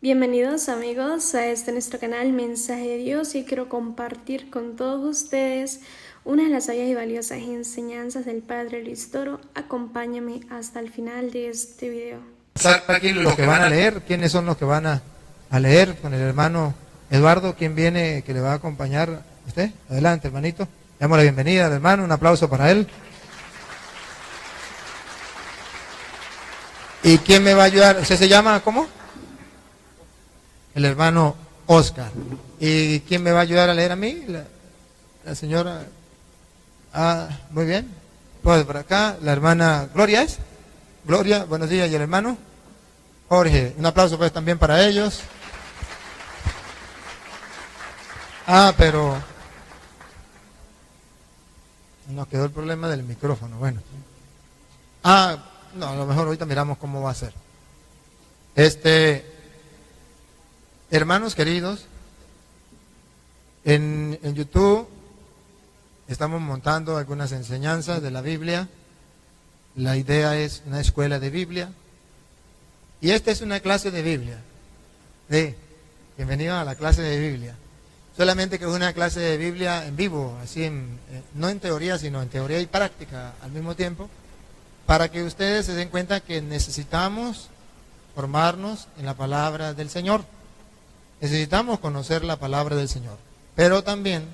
Bienvenidos amigos a nuestro canal Mensaje de Dios, y quiero compartir con todos ustedes una de las sabias y valiosas enseñanzas del Padre Luis Toro. Acompáñame hasta el final de este video. Aquí los que van a leer, ¿quiénes son los que van a leer? Con el hermano Eduardo, ¿quién viene que le va a acompañar? ¿Usted? Adelante, hermanito. Damos la bienvenida al hermano, un aplauso para él. ¿Y quién me va a ayudar? ¿Usted se llama cómo? El hermano Oscar. ¿Y quién me va a ayudar a leer a mí? La señora. Ah, muy bien. Pues por acá, la hermana Gloria es. Gloria, buenos días. ¿Y el hermano? Jorge. Un aplauso pues también para ellos. Ah, pero nos quedó el problema del micrófono. Bueno. No, a lo mejor ahorita miramos cómo va a ser. Hermanos queridos, en YouTube estamos montando algunas enseñanzas de la Biblia. La idea es una escuela de Biblia. Y esta es una clase de Biblia. Bienvenido a la clase de Biblia. Solamente que es una clase de Biblia en vivo, así no en teoría, sino en teoría y práctica al mismo tiempo, para que ustedes se den cuenta que necesitamos formarnos en la palabra del Señor. Necesitamos conocer la palabra del Señor. Pero también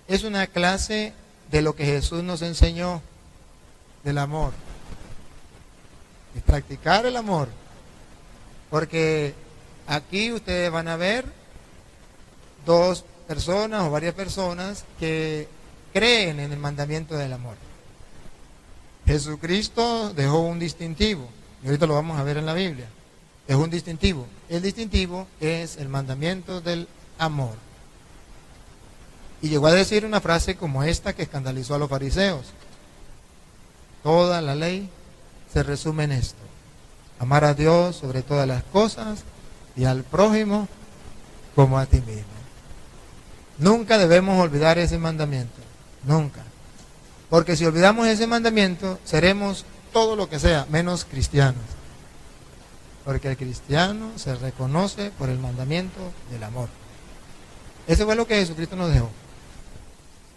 es una clase de lo que Jesús nos enseñó, del amor. Y practicar el amor. Porque aquí ustedes van a ver dos personas o varias personas que creen en el mandamiento del amor. Jesucristo dejó un distintivo, y ahorita lo vamos a ver en la Biblia. Es un distintivo. El distintivo es el mandamiento del amor. Y llegó a decir una frase como esta que escandalizó a los fariseos. Toda la ley se resume en esto: amar a Dios sobre todas las cosas y al prójimo como a ti mismo. Nunca debemos olvidar ese mandamiento. Nunca. Porque si olvidamos ese mandamiento, seremos todo lo que sea, menos cristianos. Porque el cristiano se reconoce por el mandamiento del amor. Eso fue lo que Jesucristo nos dejó.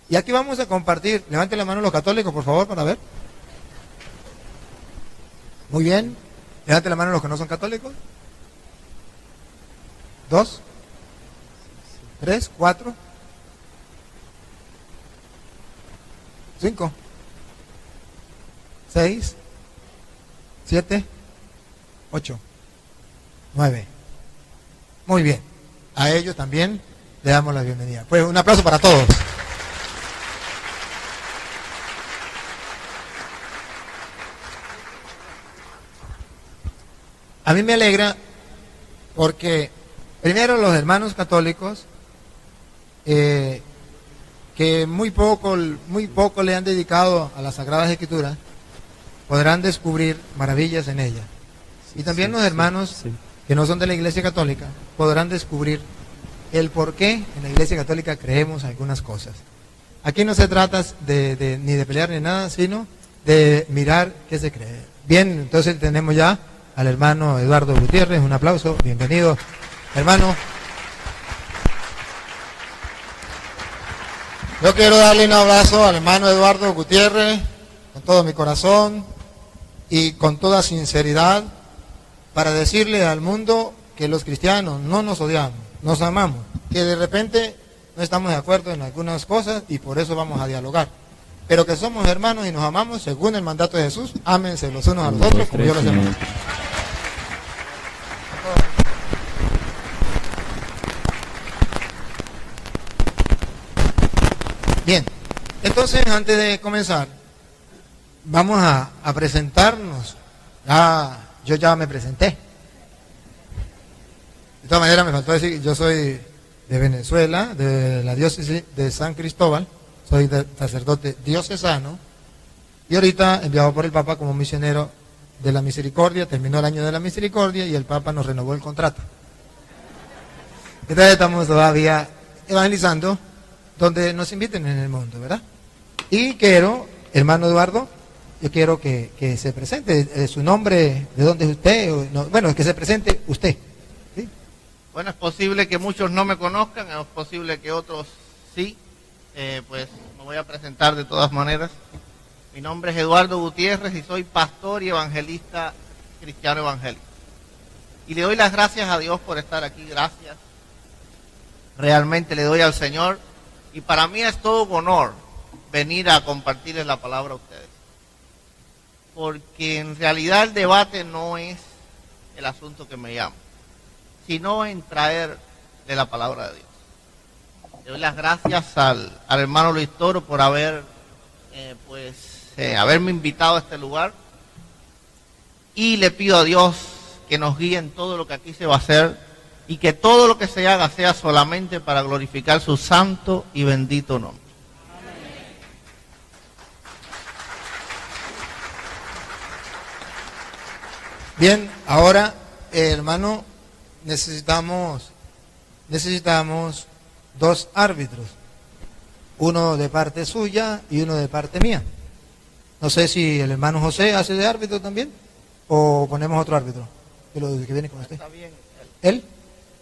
Y aquí vamos a compartir. Levanten la mano los católicos, por favor, para ver. Muy bien. Levanten la mano los que no son católicos. 2, 3, 4, 5, 6, 7, 8, 9. Muy bien. A ellos también le damos la bienvenida. Pues un aplauso para todos. A mí me alegra porque primero los hermanos católicos que muy poco le han dedicado a las Sagradas Escrituras podrán descubrir maravillas en ellas. Y también los hermanos que no son de la Iglesia Católica podrán descubrir el por qué en la Iglesia Católica creemos algunas cosas. Aquí no se trata ni de pelear ni nada, sino de mirar qué se cree. Bien, entonces tenemos ya al hermano Eduardo Gutiérrez. Un aplauso, bienvenido, hermano. Yo quiero darle un abrazo al hermano Eduardo Gutiérrez con todo mi corazón y con toda sinceridad, para decirle al mundo que los cristianos no nos odiamos, nos amamos, que de repente no estamos de acuerdo en algunas cosas y por eso vamos a dialogar, pero que somos hermanos y nos amamos según el mandato de Jesús. Ámense los unos a los otros como yo los amo. Bien, entonces antes de comenzar vamos a presentarnos. Yo ya me presenté. De todas maneras me faltó decir que yo soy de Venezuela, de la diócesis de San Cristóbal, soy sacerdote diocesano y ahorita enviado por el Papa como misionero de la Misericordia. Terminó el año de la Misericordia y el Papa nos renovó el contrato. Entonces estamos todavía evangelizando donde nos inviten en el mundo, ¿verdad? Y quiero, hermano Eduardo, yo quiero que se presente su nombre, de dónde es usted, bueno, que se presente usted. ¿Sí? Bueno, es posible que muchos no me conozcan, es posible que otros sí. Pues me voy a presentar de todas maneras. Mi nombre es Eduardo Gutiérrez y soy pastor y evangelista cristiano evangélico. Y le doy las gracias a Dios por estar aquí, gracias. Realmente le doy al Señor. Y para mí es todo un honor venir a compartirles la palabra a ustedes. Porque en realidad el debate no es el asunto que me llama, sino en traer de la palabra de Dios. Le doy las gracias al hermano Luis Toro por haberme invitado a este lugar. Y le pido a Dios que nos guíe en todo lo que aquí se va a hacer y que todo lo que se haga sea solamente para glorificar su santo y bendito nombre. Bien, ahora, hermano, necesitamos dos árbitros, uno de parte suya y uno de parte mía. No sé si el hermano José hace de árbitro también o ponemos otro árbitro que viene con usted. Está bien. ¿Él?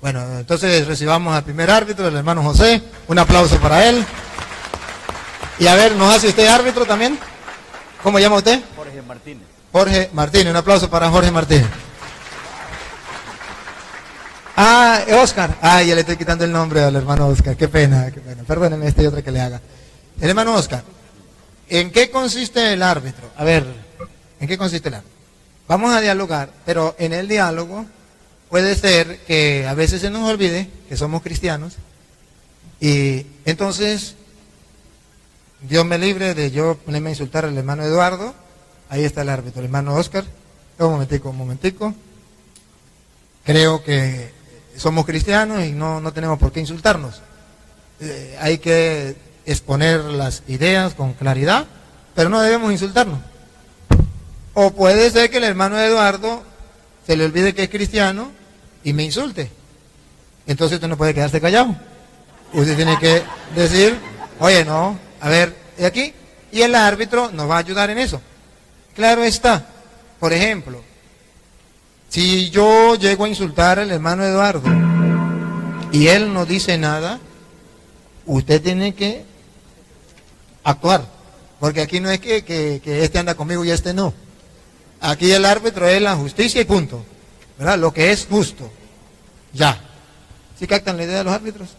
Bueno, entonces recibamos al primer árbitro, el hermano José. Un aplauso para él. Y a ver, ¿nos hace usted árbitro también? ¿Cómo llama usted? Jorge Martínez. Jorge Martínez, un aplauso para Jorge Martínez. Ah, Oscar. Ah, ya le estoy quitando el nombre al hermano Oscar. Qué pena, qué pena. Perdónenme, y otra que le haga. El hermano Oscar, ¿en qué consiste el árbitro? A ver, ¿en qué consiste el árbitro? Vamos a dialogar, pero en el diálogo puede ser que a veces se nos olvide que somos cristianos y entonces Dios me libre de yo ponerme a insultar al hermano Eduardo. Ahí está el árbitro, el hermano Oscar. Un momentico. Creo que somos cristianos y no tenemos por qué insultarnos. Hay que exponer las ideas con claridad, pero no debemos insultarnos. O puede ser que el hermano Eduardo se le olvide que es cristiano y me insulte. Entonces usted no puede quedarse callado. Usted tiene que decir, oye, no, a ver, de aquí. Y el árbitro nos va a ayudar en eso. Claro está. Por ejemplo, si yo llego a insultar al hermano Eduardo y él no dice nada, usted tiene que actuar. Porque aquí no es que este anda conmigo y este no. Aquí el árbitro es la justicia y punto. ¿Verdad? Lo que es justo. Ya. ¿Sí captan la idea de los árbitros?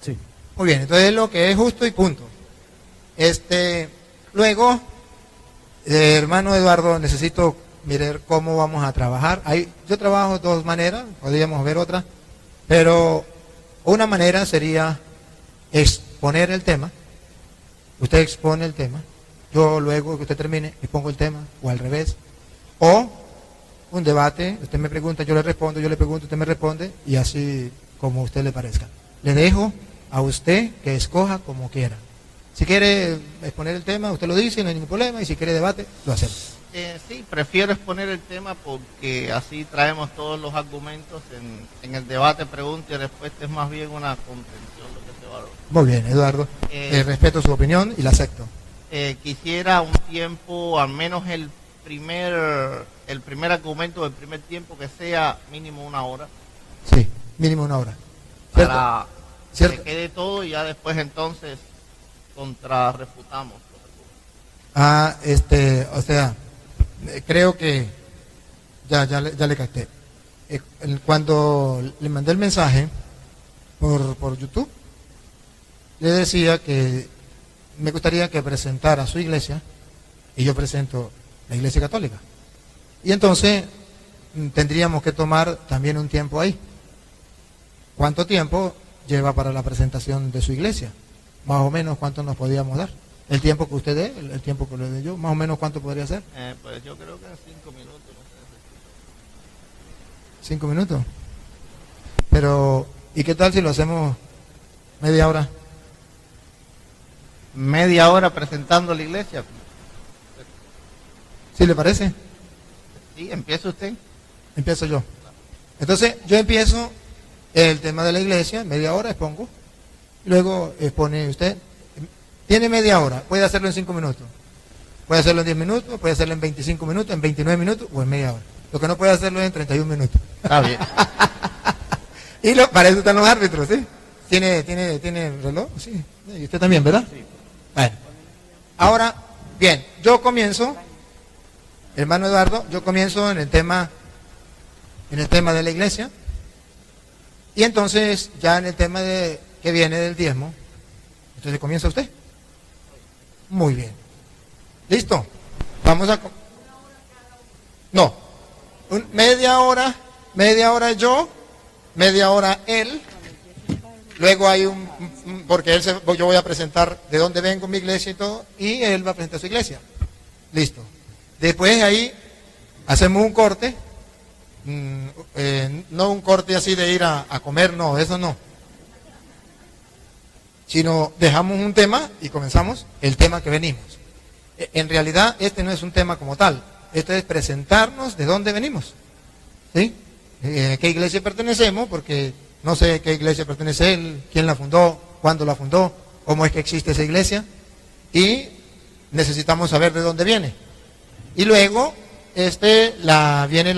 Sí. Muy bien, entonces lo que es justo y punto. Luego, hermano Eduardo, necesito mirar cómo vamos a trabajar. Yo trabajo de dos maneras, podríamos ver otra, pero una manera sería exponer el tema. Usted expone el tema, yo luego que usted termine expongo el tema, o al revés. O un debate, usted me pregunta, yo le respondo, yo le pregunto, usted me responde, y así como a usted le parezca. Le dejo a usted que escoja como quiera. Si quiere exponer el tema, usted lo dice, no hay ningún problema, y si quiere debate, lo hacemos. Sí, prefiero exponer el tema porque así traemos todos los argumentos en el debate, pregunta y respuesta. Es más bien una contención lo que se va a dar. Muy bien, Eduardo. Respeto su opinión y la acepto. Quisiera un tiempo, al menos el primer argumento del primer tiempo, que sea mínimo 1 hora. Sí, mínimo 1 hora. ¿Cierto? Para ¿Cierto? que quede todo y ya después entonces contrarrefutamos. O sea, creo que ya le capté. Cuando le mandé el mensaje por YouTube, le decía que me gustaría que presentara su iglesia y yo presento la iglesia católica. Y entonces tendríamos que tomar también un tiempo ahí. ¿Cuánto tiempo lleva para la presentación de su iglesia? Más o menos, ¿cuánto nos podíamos dar? El tiempo que usted dé, el tiempo que le dé yo, más o menos, ¿cuánto podría ser? Pues yo creo que en 5 minutos. No sé. 5 minutos. Pero, ¿y qué tal si lo hacemos media hora? Media hora presentando la iglesia. ¿Sí le parece? Sí, empieza usted. Empiezo yo. Entonces, yo empiezo el tema de la iglesia, media hora expongo. Luego expone usted. Tiene media hora, puede hacerlo en 5 minutos. Puede hacerlo en 10 minutos, puede hacerlo en 25 minutos, en 29 minutos o en media hora. Lo que no puede hacerlo es en 31 minutos. Está bien. Para eso están los árbitros, ¿sí? ¿Tiene reloj? Sí. Y usted también, ¿verdad? Sí. Bueno. Ahora, bien, yo comienzo, hermano Eduardo, yo comienzo en el tema de la iglesia. Y entonces, ya en el tema que viene del diezmo, entonces comienza usted. Muy bien. ¿Listo? Vamos a... No. Media hora yo, media hora él. Luego hay porque yo voy a presentar de dónde vengo mi iglesia y todo, y él va a presentar su iglesia. Listo. Después de ahí hacemos un corte, no un corte así de ir a comer, no, eso no. Sino dejamos un tema y comenzamos el tema que venimos. En realidad este no es un tema como tal, esto es presentarnos de dónde venimos. ¿Sí? ¿A qué iglesia pertenecemos? Porque no sé a qué iglesia pertenece él, quién la fundó, cuándo la fundó, cómo es que existe esa iglesia, y necesitamos saber de dónde viene. Y luego viene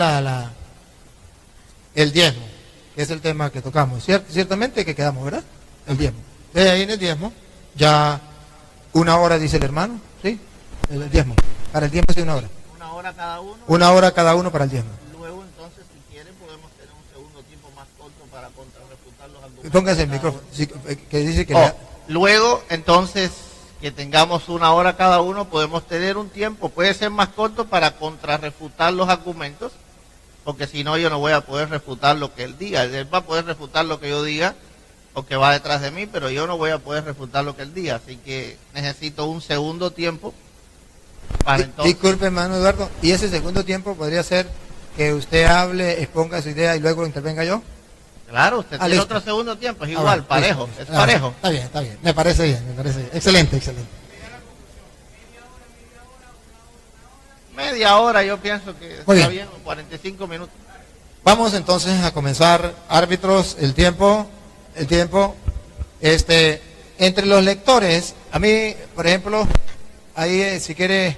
el diezmo, que es el tema que tocamos. Ciertamente que quedamos, ¿verdad? El diezmo. De ahí en el diezmo, ya 1 hora dice el hermano, ¿sí? El diezmo. Para el diezmo es 1 hora. 1 hora cada uno. 1 hora cada uno para el diezmo. Luego entonces, si quieren, podemos tener un segundo tiempo más corto para contrarrefutar los argumentos. Póngase el micrófono, sí, que dice que... Luego, entonces, que tengamos 1 hora cada uno, podemos tener un tiempo, puede ser más corto para contrarrefutar los argumentos, porque si no yo no voy a poder refutar lo que él diga. Él va a poder refutar lo que yo diga, o que va detrás de mí, pero yo no voy a poder refutar lo que él diga, así que necesito un segundo tiempo para entonces... Disculpe, hermano Eduardo, ¿y ese segundo tiempo podría ser que usted hable, exponga su idea y luego intervenga yo? Claro, usted tiene otro segundo tiempo, es igual, parejo, listo. Es parejo. Está bien, me parece bien. Excelente. Media hora yo pienso que está bien, 45 minutos. Vamos entonces a comenzar, árbitros, el tiempo, entre los lectores, a mí, por ejemplo, ahí si quiere,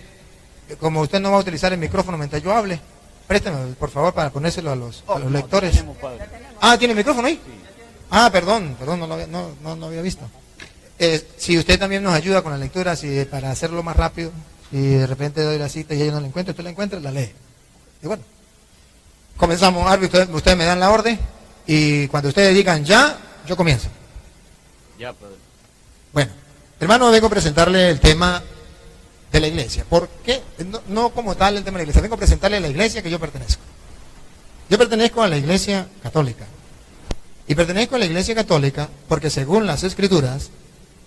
como usted no va a utilizar el micrófono mientras yo hable, présteme, por favor, para ponérselo a los lectores. ¿Tiene micrófono ahí? Sí. Perdón, no había visto. Si usted también nos ayuda con la lectura, para hacerlo más rápido, si de repente doy la cita y ella no la encuentra, usted la encuentra, la lee. Y bueno, comenzamos, árbitro, ustedes me dan la orden, y cuando ustedes digan ya, yo comienzo. Ya, padre. Bueno, hermano, vengo a presentarle el tema de la iglesia. ¿Por qué? No como tal el tema de la iglesia, vengo a presentarle la iglesia que yo pertenezco. Yo pertenezco a la iglesia católica. Y pertenezco a la iglesia católica porque según las escrituras,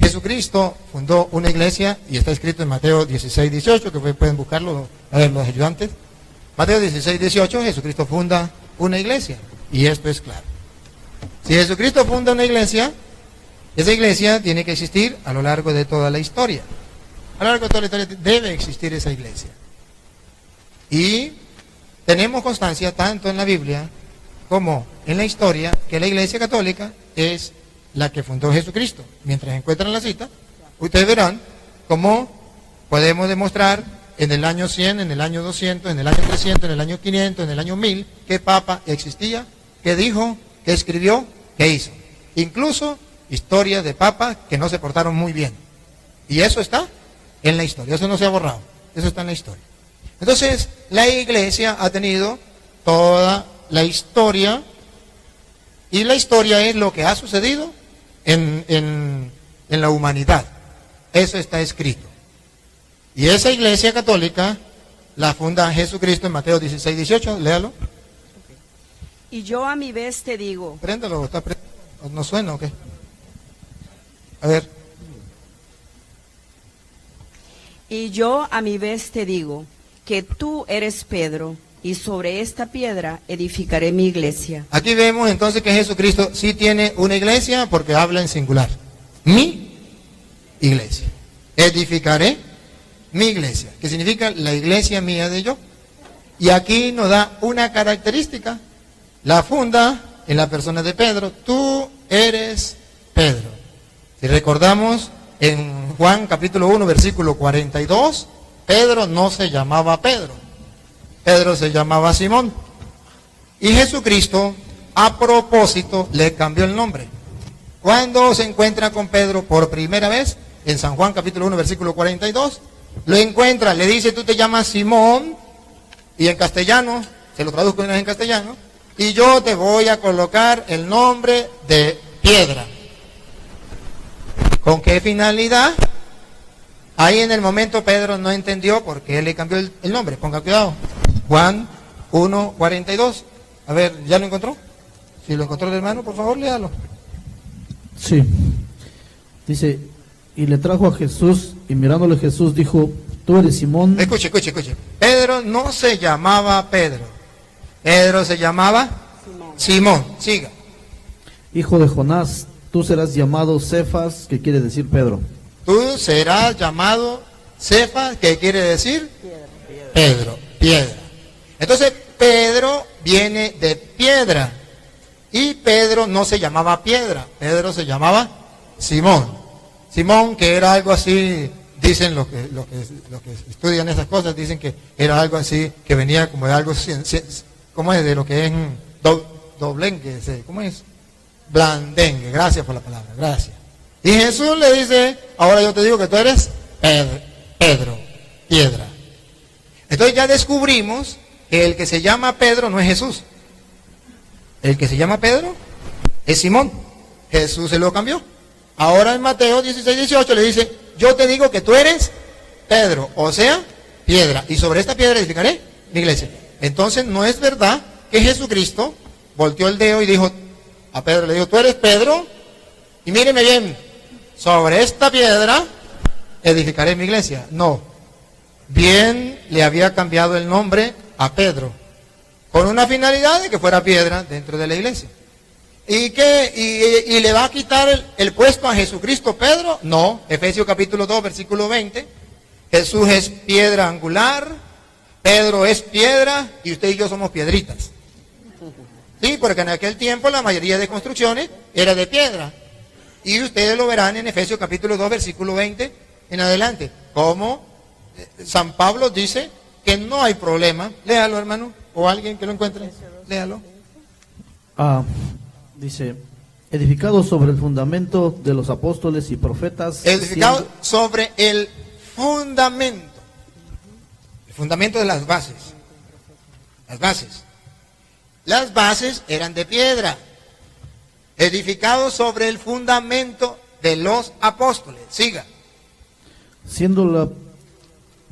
Jesucristo fundó una iglesia, y está escrito en Mateo 16, 18, que pueden buscarlo, a ver, los ayudantes. Mateo 16, 18, Jesucristo funda una iglesia. Y esto es claro. Si Jesucristo funda una iglesia, esa iglesia tiene que existir a lo largo de toda la historia. A lo largo de toda la historia debe existir esa iglesia. Y tenemos constancia tanto en la Biblia como en la historia que la iglesia católica es la que fundó Jesucristo. Mientras encuentran la cita, ustedes verán cómo podemos demostrar en el año 100, en el año 200, en el año 300, en el año 500, en el año 1000, qué papa existía, qué dijo, qué escribió, qué hizo. Incluso historias de papas que no se portaron muy bien. Y eso está en la historia, eso no se ha borrado, eso está en la historia. Entonces, la iglesia ha tenido toda la historia, y la historia es lo que ha sucedido en la humanidad. Eso está escrito. Y esa iglesia católica la funda Jesucristo en Mateo 16, 18, léalo. Y yo a mi vez te digo. Préndalo, ¿no suena o qué? A ver. Y yo a mi vez te digo que tú eres Pedro, y sobre esta piedra edificaré mi iglesia. Aquí vemos entonces que Jesucristo sí tiene una iglesia porque habla en singular. Mi iglesia. Edificaré mi iglesia, que significa la iglesia mía de yo. Y aquí nos da una característica. La funda en la persona de Pedro. Tú eres Pedro. Si recordamos en Juan capítulo 1 versículo 42, Pedro no se llamaba Pedro. Pedro se llamaba Simón. Y Jesucristo a propósito le cambió el nombre. Cuando se encuentra con Pedro por primera vez, en San Juan capítulo 1, versículo 42, lo encuentra, le dice, tú te llamas Simón, y en castellano, se lo traduzco en castellano, y yo te voy a colocar el nombre de piedra. ¿Con qué finalidad? Ahí en el momento Pedro no entendió por qué le cambió el nombre. Ponga cuidado. Juan 1:42. A ver, ¿ya lo encontró? Si lo encontró el hermano, por favor, léalo. Sí. Dice, y le trajo a Jesús, y mirándole Jesús dijo, tú eres Simón. Escuche. Pedro no se llamaba Pedro. Pedro se llamaba Simón. Siga. Hijo de Jonás, tú serás llamado Cefas, que quiere decir Pedro. Tú serás llamado Cefas, que quiere decir Pedro, piedra. Entonces Pedro viene de piedra. Y Pedro no se llamaba piedra, Pedro se llamaba Simón. Simón, que era algo así, dicen los que estudian esas cosas, dicen que era algo así, que venía como de algo, ¿cómo es? De lo que es doblengue, ¿cómo es? Blandengue, gracias por la palabra, gracias. Y Jesús le dice, ahora yo te digo que tú eres Pedro, piedra. Entonces ya descubrimos que el que se llama Pedro no es Jesús. El que se llama Pedro es Simón. Jesús se lo cambió. Ahora en Mateo 16:18 le dice, yo te digo que tú eres Pedro, o sea, piedra. Y sobre esta piedra edificaré mi iglesia. Entonces no es verdad que Jesucristo volteó el dedo y dijo, a Pedro le dijo, tú eres Pedro, y míreme bien, sobre esta piedra edificaré mi iglesia. No. Bien le había cambiado el nombre a Pedro, con una finalidad de que fuera piedra dentro de la iglesia. ¿Y le va a quitar el puesto a Jesucristo Pedro? No. Efesios capítulo 2, versículo 20. Jesús es piedra angular, Pedro es piedra, y usted y yo somos piedritas. Sí, porque en aquel tiempo la mayoría de construcciones era de piedra. Y ustedes lo verán en Efesios capítulo 2, versículo 20 en adelante. Como San Pablo dice que no hay problema. Léalo, hermano. O alguien que lo encuentre, léalo. Dice, edificado sobre el fundamento de los apóstoles y profetas. Edificado sobre el fundamento. El fundamento de las bases. Las bases. Las bases eran de piedra. Edificado sobre el fundamento de los apóstoles. Siga. Siendo la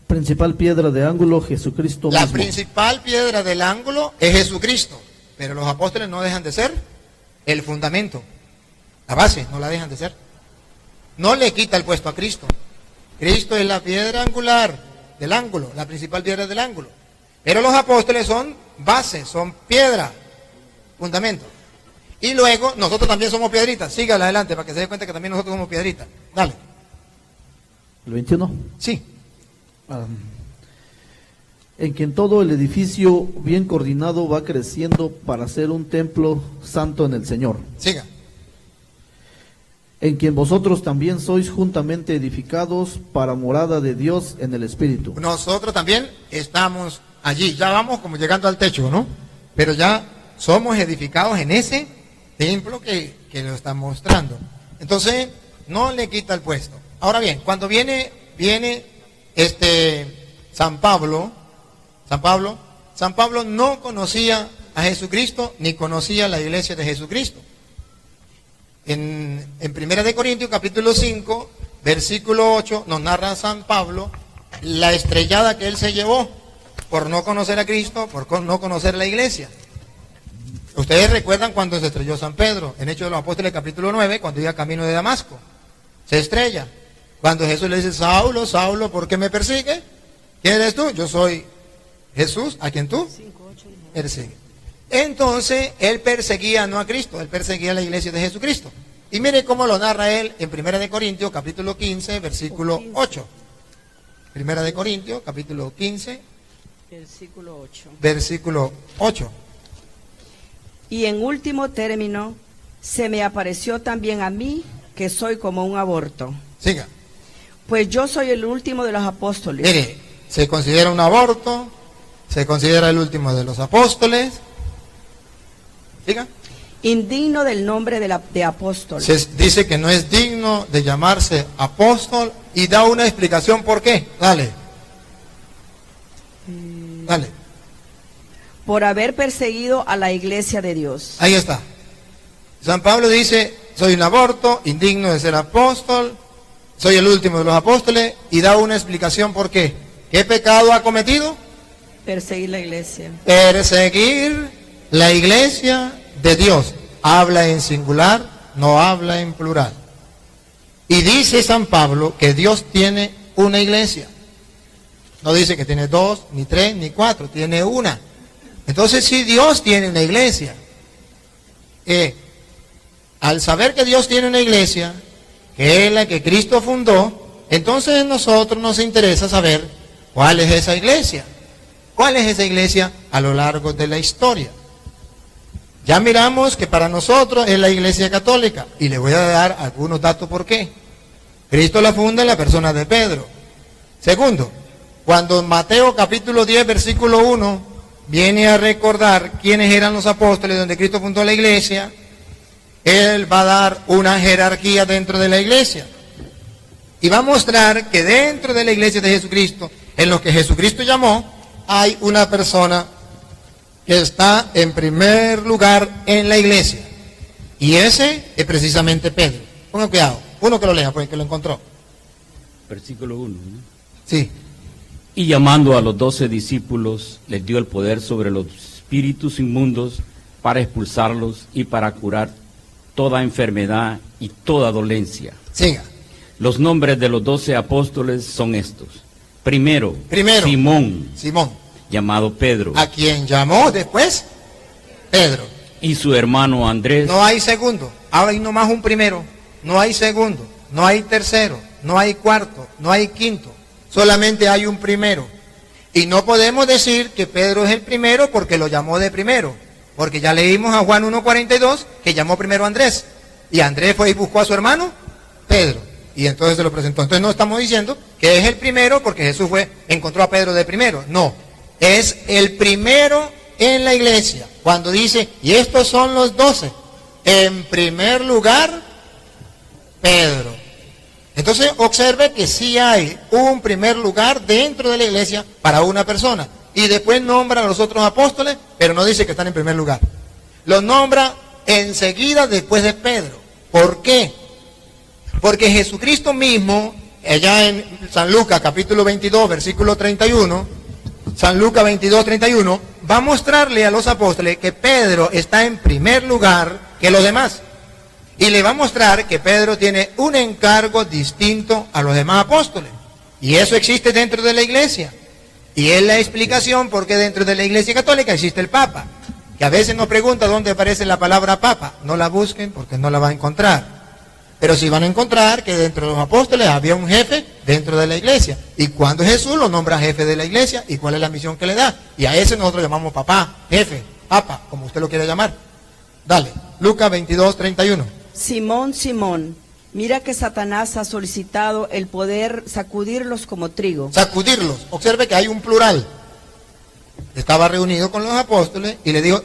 principal piedra de ángulo Jesucristo La mismo. principal piedra del ángulo es Jesucristo, pero los apóstoles no dejan de ser el fundamento, la base, no la dejan de ser. No le quita el puesto a Cristo. Cristo es la piedra angular del ángulo, la principal piedra del ángulo. Pero los apóstoles son base, son piedra, fundamento. Y luego nosotros también somos piedritas. Sígala adelante para que se dé cuenta que también nosotros somos piedritas. Dale. ¿El 21? Sí. En quien todo el edificio bien coordinado va creciendo para ser un templo santo en el Señor. Siga. En quien vosotros también sois juntamente edificados para morada de Dios en el Espíritu. Nosotros también estamos allí. Ya vamos como llegando al techo, ¿no? Pero ya somos edificados en ese templo que lo está mostrando. Entonces, no le quita el puesto. Ahora bien, cuando viene San Pablo no conocía a Jesucristo ni conocía la iglesia de Jesucristo. En 1 Corintios capítulo 5, versículo 8, nos narra San Pablo la estrellada que él se llevó por no conocer a Cristo, por no conocer la iglesia. Ustedes recuerdan cuando se estrelló San Pedro, en Hechos de los Apóstoles capítulo 9, cuando iba camino de Damasco. Se estrella. Cuando Jesús le dice, Saulo, Saulo, ¿por qué me persigue? ¿Quién eres tú? Yo soy Jesús, a quien tú persigues. Entonces, él perseguía no a Cristo, él perseguía a la iglesia de Jesucristo. Y mire cómo lo narra él en 1 Corintios, capítulo 15, versículo 8. 1 Corintios, capítulo 15, Versículo 8. versículo 8. Y en último término, se me apareció también a mí, que soy como un aborto. Siga. Pues yo soy el último de los apóstoles. Mire, se considera un aborto, se considera el último de los apóstoles. Siga. indigno del nombre de apóstol. Dice que no es digno de llamarse apóstol y da una explicación por qué. Dale. Dale. Por haber perseguido a la iglesia de Dios. Ahí está. San Pablo dice, soy un aborto, indigno de ser apóstol, soy el último de los apóstoles, y da una explicación por qué. ¿Qué pecado ha cometido? Perseguir la iglesia. Perseguir la iglesia de Dios. Habla en singular, no habla en plural. Y dice San Pablo que Dios tiene una iglesia. No dice que tiene 2, ni 3, ni 4, tiene una. Entonces, si Dios tiene una iglesia, al saber que Dios tiene una iglesia, que es la que Cristo fundó, entonces a nosotros nos interesa saber cuál es esa iglesia. ¿Cuál es esa iglesia a lo largo de la historia? Ya miramos que para nosotros es la iglesia católica, y le voy a dar algunos datos por qué. Cristo la funda en la persona de Pedro. Segundo, cuando en Mateo capítulo 10, versículo 1, viene a recordar quiénes eran los apóstoles donde Cristo fundó la iglesia, Él va a dar una jerarquía dentro de la iglesia. Y va a mostrar que dentro de la iglesia de Jesucristo, en lo que Jesucristo llamó, hay una persona que está en primer lugar en la iglesia. Y ese es precisamente Pedro. Pongan cuidado, uno que lo lea, pues que lo encontró. Versículo 1, ¿no? Sí. Y llamando a los 12 discípulos, les dio el poder sobre los espíritus inmundos para expulsarlos y para curar toda enfermedad y toda dolencia. Siga. Los nombres de los 12 apóstoles son estos. Primero, Simón, llamado Pedro. ¿A quien llamó después? Pedro. Y su hermano Andrés. No hay segundo, ahora hay nomás un primero. No hay segundo, no hay tercero, no hay cuarto, no hay quinto. Solamente hay un primero. Y no podemos decir que Pedro es el primero porque lo llamó de primero. Porque ya leímos a Juan 1:42 que llamó primero a Andrés. Y Andrés fue y buscó a su hermano Pedro. Y entonces se lo presentó. Entonces no estamos diciendo que es el primero porque Jesús encontró a Pedro de primero. No, es el primero en la iglesia. Cuando dice, y estos son los 12. En primer lugar, Pedro. Entonces observe que sí hay un primer lugar dentro de la iglesia para una persona. Y después nombra a los otros apóstoles, pero no dice que están en primer lugar. Los nombra enseguida después de Pedro. ¿Por qué? Porque Jesucristo mismo, allá en San Lucas capítulo 22, versículo 31, San Lucas 22, 31, va a mostrarle a los apóstoles que Pedro está en primer lugar que los demás. Y le va a mostrar que Pedro tiene un encargo distinto a los demás apóstoles. Y eso existe dentro de la iglesia. Y es la explicación por qué dentro de la iglesia católica existe el Papa. Que a veces nos pregunta dónde aparece la palabra Papa. No la busquen porque no la van a encontrar. Pero sí van a encontrar que dentro de los apóstoles había un jefe dentro de la iglesia. Y cuando Jesús lo nombra jefe de la iglesia, ¿y cuál es la misión que le da? Y a ese nosotros llamamos papá, jefe, papa, como usted lo quiera llamar. Dale, Lucas 22, 31. Simón, Simón, mira que Satanás ha solicitado el poder sacudirlos como trigo. Sacudirlos. Observe que hay un plural. Estaba reunido con los apóstoles y le dijo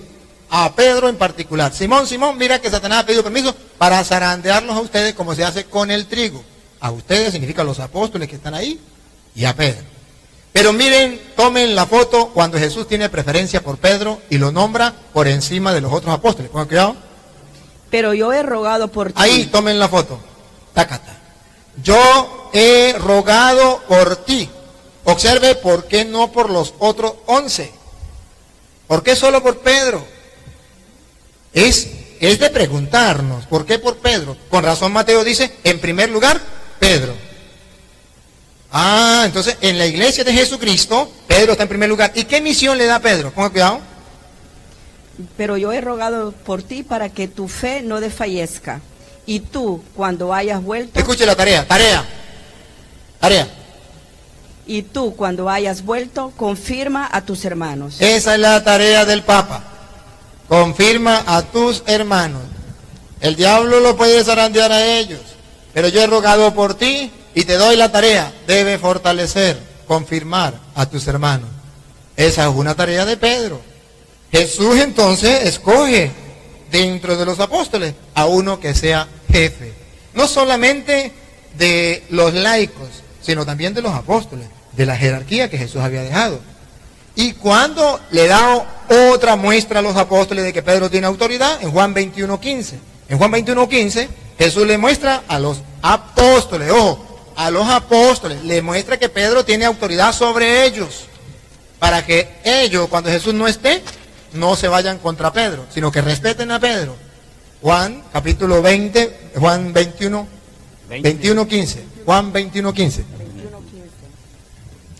a Pedro en particular, Simón, Simón, mira que Satanás ha pedido permiso para zarandearlos a ustedes como se hace con el trigo. A ustedes significa a los apóstoles que están ahí y a Pedro. Pero miren, tomen la foto cuando Jesús tiene preferencia por Pedro y lo nombra por encima de los otros apóstoles. Pongan cuidado. Pero yo he rogado por ti. Ahí, tomen la foto. Tácata. Yo he rogado por ti. Observe, ¿por qué no por los otros 11? ¿Por qué solo por Pedro? Es de preguntarnos, ¿por qué por Pedro? Con razón Mateo dice, en primer lugar, Pedro. Ah, entonces en la iglesia de Jesucristo, Pedro está en primer lugar. ¿Y qué misión le da a Pedro? Ponga cuidado. Pero yo he rogado por ti para que tu fe no desfallezca. Y tú, cuando hayas vuelto... Escuche la tarea. Y tú, cuando hayas vuelto, confirma a tus hermanos. Esa es la tarea del Papa. Confirma a tus hermanos. El diablo lo puede zarandear a ellos. Pero yo he rogado por ti y te doy la tarea. Debe fortalecer, confirmar a tus hermanos. Esa es una tarea de Pedro. Jesús entonces escoge dentro de los apóstoles a uno que sea jefe. No solamente de los laicos, sino también de los apóstoles, de la jerarquía que Jesús había dejado. Y cuando le da otra muestra a los apóstoles de que Pedro tiene autoridad, en Juan 21:15. En Juan 21:15, Jesús le muestra a los apóstoles, ojo, a los apóstoles, le muestra que Pedro tiene autoridad sobre ellos, para que ellos, cuando Jesús no esté, no se vayan contra Pedro, sino que respeten a Pedro. Juan, capítulo 20, Juan 21:15. Juan 21:15.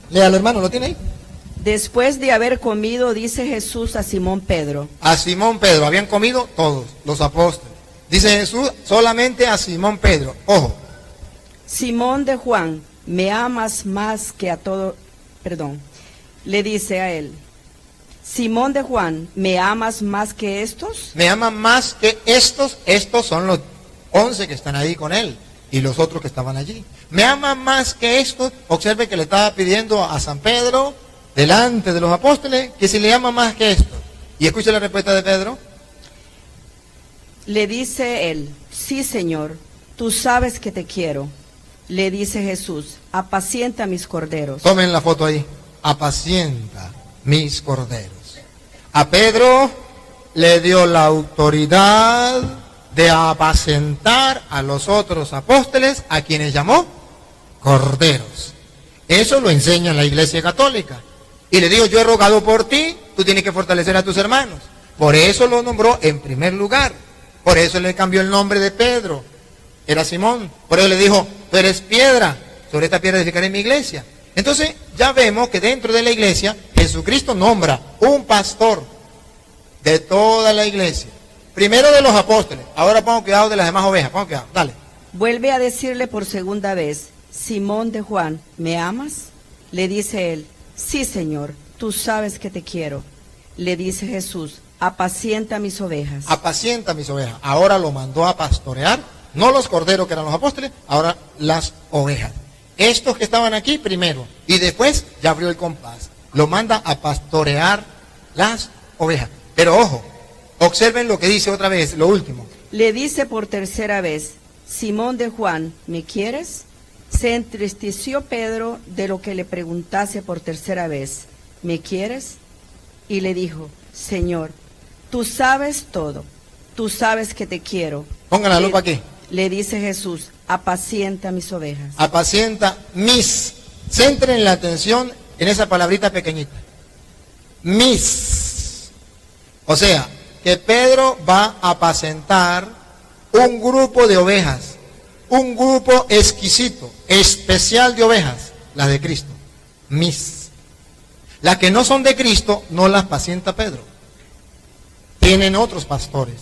Léalo, hermano, ¿lo tiene ahí? Después de haber comido, dice Jesús a Simón Pedro. A Simón Pedro, habían comido todos los apóstoles. Dice Jesús solamente a Simón Pedro. Ojo. Simón de Juan, ¿me amas más que a todo? Perdón. Le dice a él, Simón de Juan, ¿me amas más que estos? Me aman más que estos. Estos son los 11 que están ahí con él y los otros que estaban allí. Me aman más que estos. Observe que le estaba pidiendo a San Pedro, delante de los apóstoles, que si le ama más que estos. Y escucha la respuesta de Pedro. Le dice él, sí, Señor, tú sabes que te quiero. Le dice Jesús, apacienta mis corderos. Tomen la foto ahí. Apacienta mis corderos. A Pedro le dio la autoridad de apacentar a los otros apóstoles, a quienes llamó corderos. Eso lo enseña la Iglesia Católica. Y le dijo, yo he rogado por ti, tú tienes que fortalecer a tus hermanos. Por eso lo nombró en primer lugar. Por eso le cambió el nombre de Pedro. Era Simón. Por eso le dijo, tú eres piedra, sobre esta piedra edificaré mi iglesia. Entonces ya vemos que dentro de la iglesia Jesucristo nombra un pastor de toda la iglesia. Primero de los apóstoles. Ahora pongo cuidado de las demás ovejas. Pongo cuidado. Dale. Vuelve a decirle por segunda vez, Simón de Juan, ¿me amas? Le dice él, sí, Señor, tú sabes que te quiero. Le dice Jesús, apacienta mis ovejas. Apacienta mis ovejas. Ahora lo mandó a pastorear, no los corderos que eran los apóstoles, ahora las ovejas. Estos que estaban aquí primero, y después ya abrió el compás. Lo manda a pastorear las ovejas. Pero ojo, observen lo que dice otra vez, lo último. Le dice por tercera vez, Simón de Juan, ¿me quieres? Se entristeció Pedro de lo que le preguntase por tercera vez, ¿me quieres? Y le dijo, Señor, tú sabes todo, tú sabes que te quiero. Pongan la lupa aquí. Le dice Jesús, apacienta mis ovejas. Apacienta mis. Centren la atención en esa palabrita pequeñita. Mis. O sea, que Pedro va a apacentar un grupo de ovejas. Un grupo exquisito, especial de ovejas, las de Cristo. Mis. Las que no son de Cristo no las pacienta Pedro. Tienen otros pastores.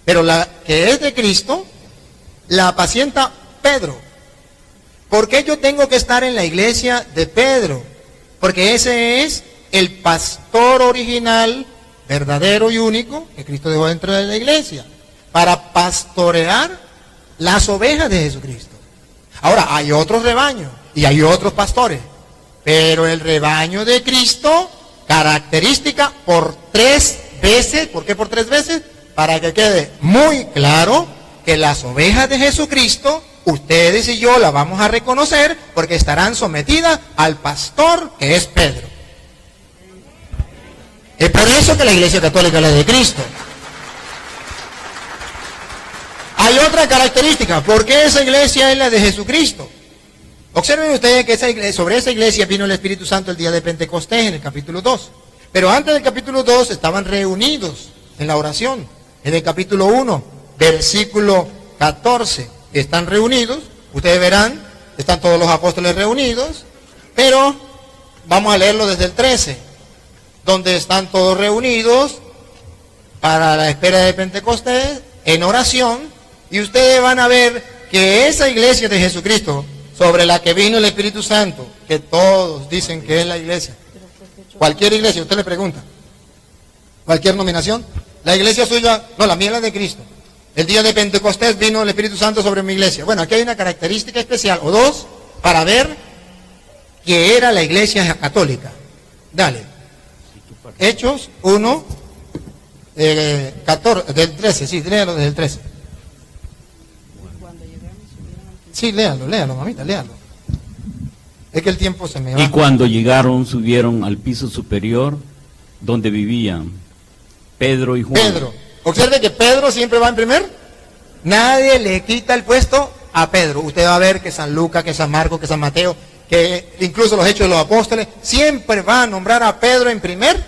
Pero la que es de Cristo la apacienta Pedro. ¿Por qué yo tengo que estar en la iglesia de Pedro? Porque ese es el pastor original, verdadero y único, que Cristo dejó dentro de la iglesia, para pastorear las ovejas de Jesucristo. Ahora, hay otros rebaños y hay otros pastores, pero el rebaño de Cristo, característica por 3 veces, ¿por qué por 3 veces? Para que quede muy claro que las ovejas de Jesucristo, ustedes y yo las vamos a reconocer porque estarán sometidas al pastor que es Pedro. Es por eso que la Iglesia Católica es la de Cristo. Hay otra característica. ¿Por qué esa iglesia es la de Jesucristo? Observen ustedes que sobre esa iglesia vino el Espíritu Santo el día de Pentecostés en el capítulo 2. Pero antes del capítulo 2 estaban reunidos en la oración. En el capítulo 1, versículo 14, están reunidos. Ustedes verán, están todos los apóstoles reunidos. Pero vamos a leerlo desde el 13, donde están todos reunidos para la espera de Pentecostés en oración. Y ustedes van a ver que esa iglesia de Jesucristo, sobre la que vino el Espíritu Santo, que todos dicen que es la iglesia, cualquier iglesia, usted le pregunta, cualquier nominación, la iglesia suya, no, la mía es la de Cristo. El día de Pentecostés vino el Espíritu Santo sobre mi iglesia. Bueno, aquí hay una característica especial, o dos, para ver que era la iglesia católica. Dale. Hechos 1, 14, del 13, sí, léalo desde el 13. Sí, léalo, mamita, léalo. Es que el tiempo se me va. Y cuando llegaron, subieron al piso superior donde vivían Pedro y Juan. Pedro. Observe que Pedro siempre va en primer. Nadie le quita el puesto a Pedro. Usted va a ver que San Lucas, que San Marcos, que San Mateo, que incluso los Hechos de los Apóstoles, siempre va a nombrar a Pedro en primer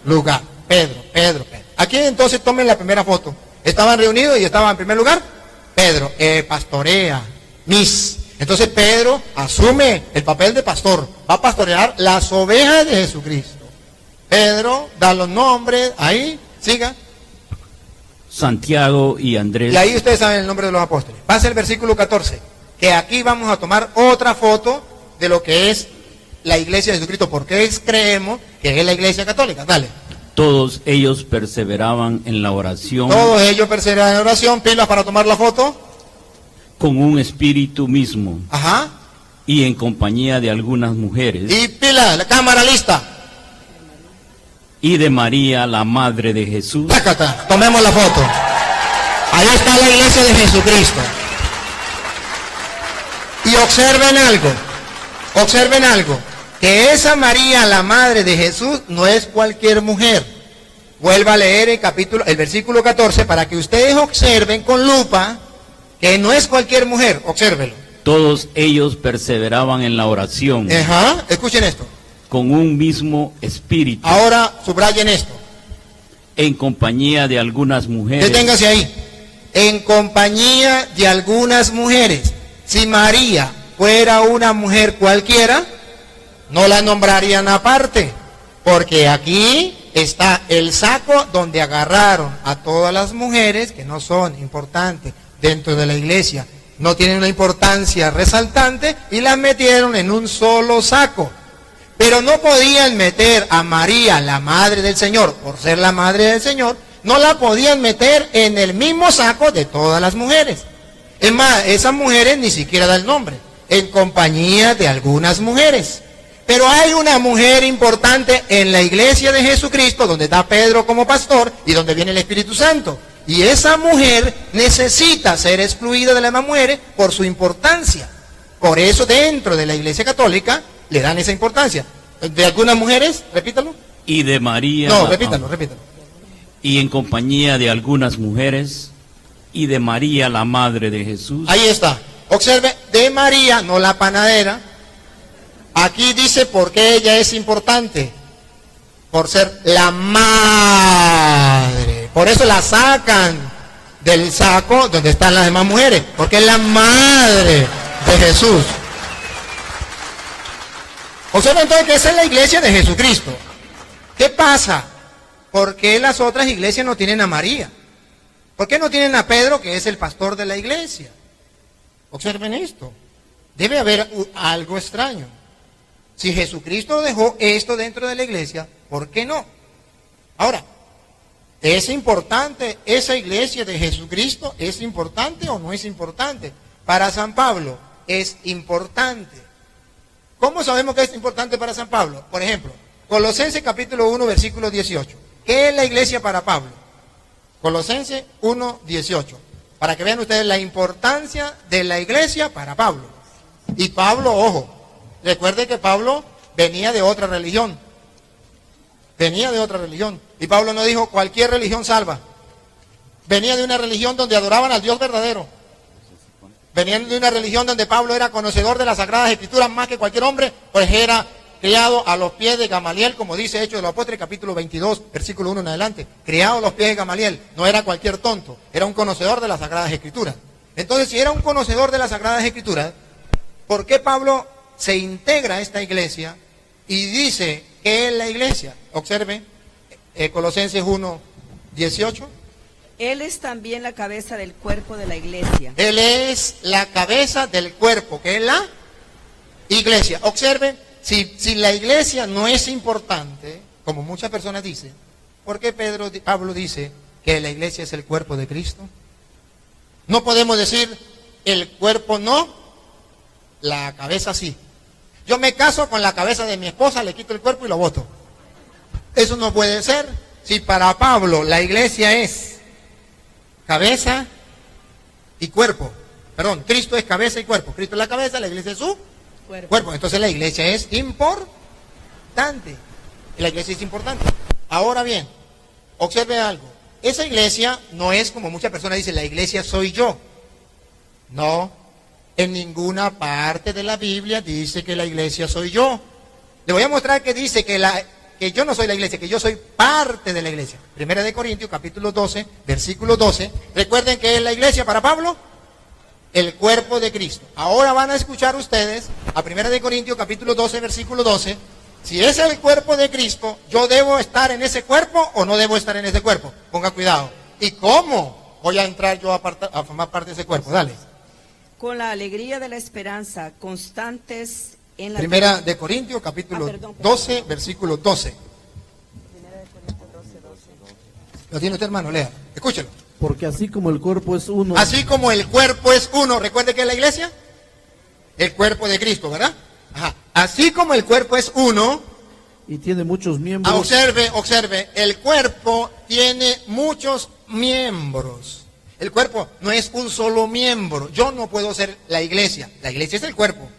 lugar. Pedro. Aquí entonces tomen la primera foto. Estaban reunidos y estaban en primer lugar Pedro, pastorea, Entonces Pedro asume el papel de pastor, va a pastorear las ovejas de Jesucristo. Pedro da los nombres, ahí, siga. Santiago y Andrés. Y ahí ustedes saben el nombre de los apóstoles. Pasa el versículo 14, que aquí vamos a tomar otra foto de lo que es la iglesia de Jesucristo, porque creemos que es la iglesia católica. Dale. Todos ellos perseveraban en la oración. Todos ellos perseveraban en la oración, pilas para tomar la foto. Con un espíritu mismo. Ajá. Y en compañía de algunas mujeres. Y pilas, la cámara lista. Y de María, la madre de Jesús. Tácata, tomemos la foto. Ahí está la iglesia de Jesucristo. Y observen algo, que esa María, la madre de Jesús, no es cualquier mujer. Vuelva a leer el versículo 14 para que ustedes observen con lupa que no es cualquier mujer, obsérvelo. Todos ellos perseveraban en la oración. Ajá, escuchen esto. Con un mismo espíritu. Ahora subrayen esto. En compañía de algunas mujeres. Deténgase ahí. En compañía de algunas mujeres. Si María fuera una mujer cualquiera, no la nombrarían aparte, porque aquí está el saco donde agarraron a todas las mujeres que no son importantes dentro de la iglesia, no tienen una importancia resaltante, y las metieron en un solo saco. Pero no podían meter a María, la madre del Señor, por ser la madre del Señor, no la podían meter en el mismo saco de todas las mujeres. Es más, esas mujeres ni siquiera da el nombre, en compañía de algunas mujeres. Pero hay una mujer importante en la iglesia de Jesucristo, donde está Pedro como pastor y donde viene el Espíritu Santo. Y esa mujer necesita ser excluida de las demás mujeres por su importancia. Por eso dentro de la iglesia católica le dan esa importancia. De algunas mujeres, repítalo. Y de María. No, repítalo. Y en compañía de algunas mujeres. Y de María, la madre de Jesús. Ahí está. Observe, de María, no la panadera. Aquí dice por qué ella es importante. Por ser la madre. Por eso la sacan del saco donde están las demás mujeres. Porque es la madre de Jesús. Observen entonces que esa es la iglesia de Jesucristo. ¿Qué pasa? ¿Por qué las otras iglesias no tienen a María? ¿Por qué no tienen a Pedro, que es el pastor de la iglesia? Observen esto. Debe haber algo extraño. Si Jesucristo dejó esto dentro de la iglesia, ¿por qué no? Ahora, ¿es importante esa iglesia de Jesucristo? ¿Es importante o no es importante? Para San Pablo, es importante. ¿Cómo sabemos que es importante para San Pablo? Por ejemplo, Colosenses capítulo 1, versículo 18. ¿Qué es la iglesia para Pablo? Colosenses 1, 18. Para que vean ustedes la importancia de la iglesia para Pablo. Y Pablo, ojo, recuerde que Pablo venía de otra religión. Y Pablo no dijo cualquier religión salva. Venía de una religión donde adoraban al Dios verdadero. Venían de una religión donde Pablo era conocedor de las Sagradas Escrituras más que cualquier hombre, pues era criado a los pies de Gamaliel, como dice Hechos de los Apóstoles, capítulo 22, versículo 1 en adelante. Criado a los pies de Gamaliel, no era cualquier tonto, era un conocedor de las Sagradas Escrituras. Entonces, si era un conocedor de las Sagradas Escrituras, ¿por qué Pablo se integra a esta iglesia y dice que es la iglesia? Observe, Colosenses 1, 18. Él es también la cabeza del cuerpo de la iglesia. Él es la cabeza del cuerpo, que es la iglesia. Observen, si la iglesia no es importante, como muchas personas dicen, ¿por qué Pablo dice que la iglesia es el cuerpo de Cristo? No podemos decir el cuerpo no, la cabeza sí. Yo me caso con la cabeza de mi esposa, le quito el cuerpo y lo boto. Eso no puede ser. si para Pablo la iglesia es cabeza y cuerpo, perdón, Cristo es cabeza y cuerpo, Cristo es la cabeza, la iglesia es su cuerpo. Entonces la iglesia es importante. La iglesia es importante. Ahora bien, observe algo. Esa iglesia no es como muchas personas dicen, la iglesia soy yo. No, en ninguna parte de la Biblia dice que la iglesia soy yo. Le voy a mostrar que dice que yo no soy la iglesia, que yo soy parte de la iglesia. Primera de Corintios, capítulo 12, versículo 12. Recuerden que es la iglesia para Pablo, el cuerpo de Cristo. Ahora van a escuchar ustedes a Primera de Corintios, capítulo 12, versículo 12. Si es el cuerpo de Cristo, ¿yo debo estar en ese cuerpo o no debo estar en ese cuerpo? Ponga cuidado. ¿Y cómo voy a entrar yo a formar parte de ese cuerpo? Dale. Con la alegría de la esperanza, constantes en la... Primera de Corintios, capítulo 12, versículo 12. Primera de Corintios 12. ¿Lo tiene usted, hermano? Lea. Escúchelo. Porque así como el cuerpo es uno. Así como el cuerpo es uno. ¿Recuerde que es la iglesia? El cuerpo de Cristo, ¿verdad? Ajá. Así como el cuerpo es uno. Y tiene muchos miembros. Observe. El cuerpo tiene muchos miembros. El cuerpo no es un solo miembro. Yo no puedo ser la iglesia. La iglesia es el cuerpo.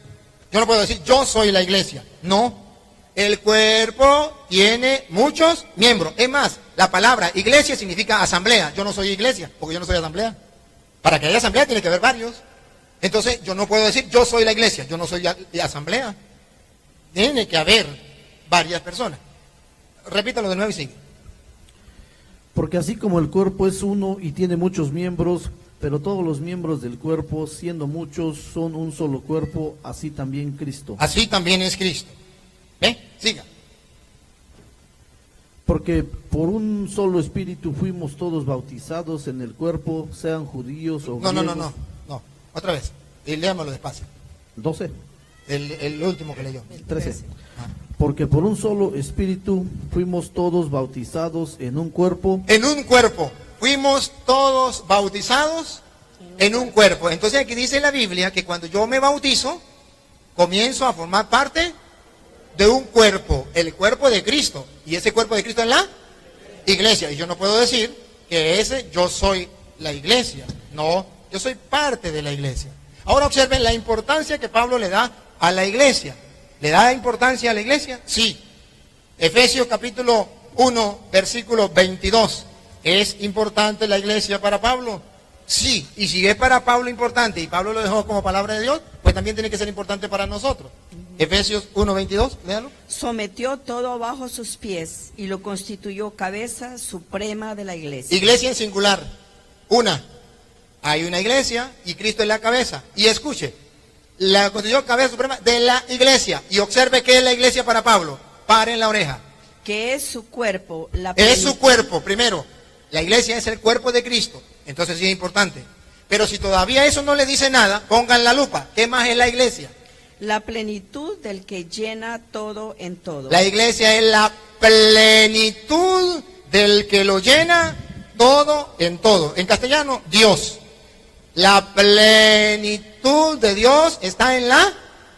Yo no puedo decir, yo soy la iglesia. No. El cuerpo tiene muchos miembros. Es más, la palabra iglesia significa asamblea. Yo no soy iglesia, porque yo no soy asamblea. Para que haya asamblea tiene que haber varios. Entonces, yo no puedo decir, yo soy la iglesia. Yo no soy de asamblea. Tiene que haber varias personas. Repítalo de nuevo y sigue. Porque así como el cuerpo es uno y tiene muchos miembros, pero todos los miembros del cuerpo, siendo muchos, son un solo cuerpo, así también Cristo. Así también es Cristo. ¿Ve? Siga. Porque por un solo espíritu fuimos todos bautizados en el cuerpo, sean judíos o griegos. No. Otra vez. Y léamelo despacio. 12. El último que leyó. 13. Porque por un solo espíritu fuimos todos bautizados en un cuerpo. En un cuerpo. Fuimos todos bautizados en un cuerpo. Entonces aquí dice la Biblia que cuando yo me bautizo, comienzo a formar parte de un cuerpo, el cuerpo de Cristo. Y ese cuerpo de Cristo es la iglesia. Y yo no puedo decir que yo soy la iglesia. No, yo soy parte de la iglesia. Ahora observen la importancia que Pablo le da a la iglesia. ¿Le da importancia a la iglesia? Sí. Efesios capítulo 1, versículo 22. ¿Es importante la iglesia para Pablo? Sí. Y si es para Pablo importante y Pablo lo dejó como palabra de Dios, pues también tiene que ser importante para nosotros. Efesios 1, 22, léalo. Sometió todo bajo sus pies y lo constituyó cabeza suprema de la iglesia. Iglesia en singular. Una. Hay una iglesia y Cristo es la cabeza. Y escuche, la constituyó cabeza suprema de la iglesia. Y observe qué es la iglesia para Pablo. Paren la oreja. Que es su cuerpo. Es su cuerpo, primero. La iglesia es el cuerpo de Cristo. Entonces sí es importante. Pero si todavía eso no le dice nada, pongan la lupa. ¿Qué más es la iglesia? La plenitud del que llena todo en todo. La iglesia es la plenitud del que lo llena todo en todo. En castellano, Dios. La plenitud de Dios está en la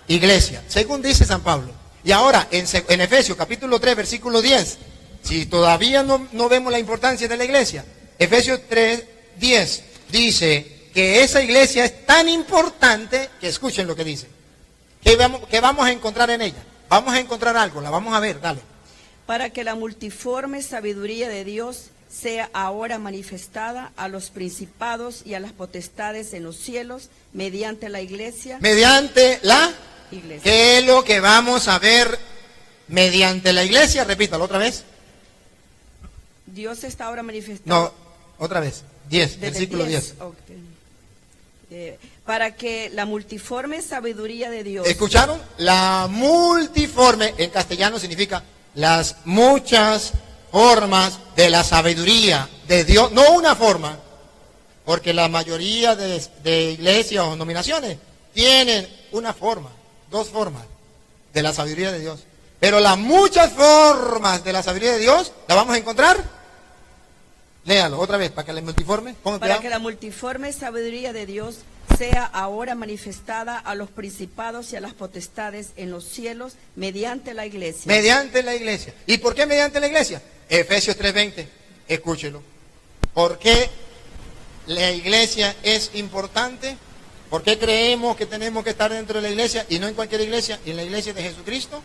iglesia, según dice San Pablo. Y ahora, en Efesios capítulo 3, versículo 10, si todavía no vemos la importancia de la iglesia, Efesios 3, 10 dice que esa iglesia es tan importante que escuchen lo que dice. ¿Qué vamos a encontrar en ella? Vamos a encontrar algo, la vamos a ver, dale. Para que la multiforme sabiduría de Dios sea ahora manifestada a los principados y a las potestades en los cielos mediante la iglesia. Mediante la iglesia. ¿Qué es lo que vamos a ver mediante la iglesia? Repítalo otra vez. Dios está ahora manifestado. No, otra vez. 10, Desde versículo 10. Okay. Para que la multiforme sabiduría de Dios. ¿Escucharon? La multiforme, en castellano significa las muchas formas de la sabiduría de Dios. No una forma, porque la mayoría de iglesias o denominaciones tienen una forma, dos formas de la sabiduría de Dios. Pero las muchas formas de la sabiduría de Dios, ¿la vamos a encontrar? Léalo otra vez, para que la multiforme. Para que la multiforme sabiduría de Dios sea ahora manifestada a los principados y a las potestades en los cielos mediante la iglesia. Mediante la iglesia. ¿Y por qué mediante la iglesia? Efesios 3:20, escúchelo. ¿Por qué la iglesia es importante? ¿Por qué creemos que tenemos que estar dentro de la iglesia y no en cualquier iglesia, en la iglesia de Jesucristo?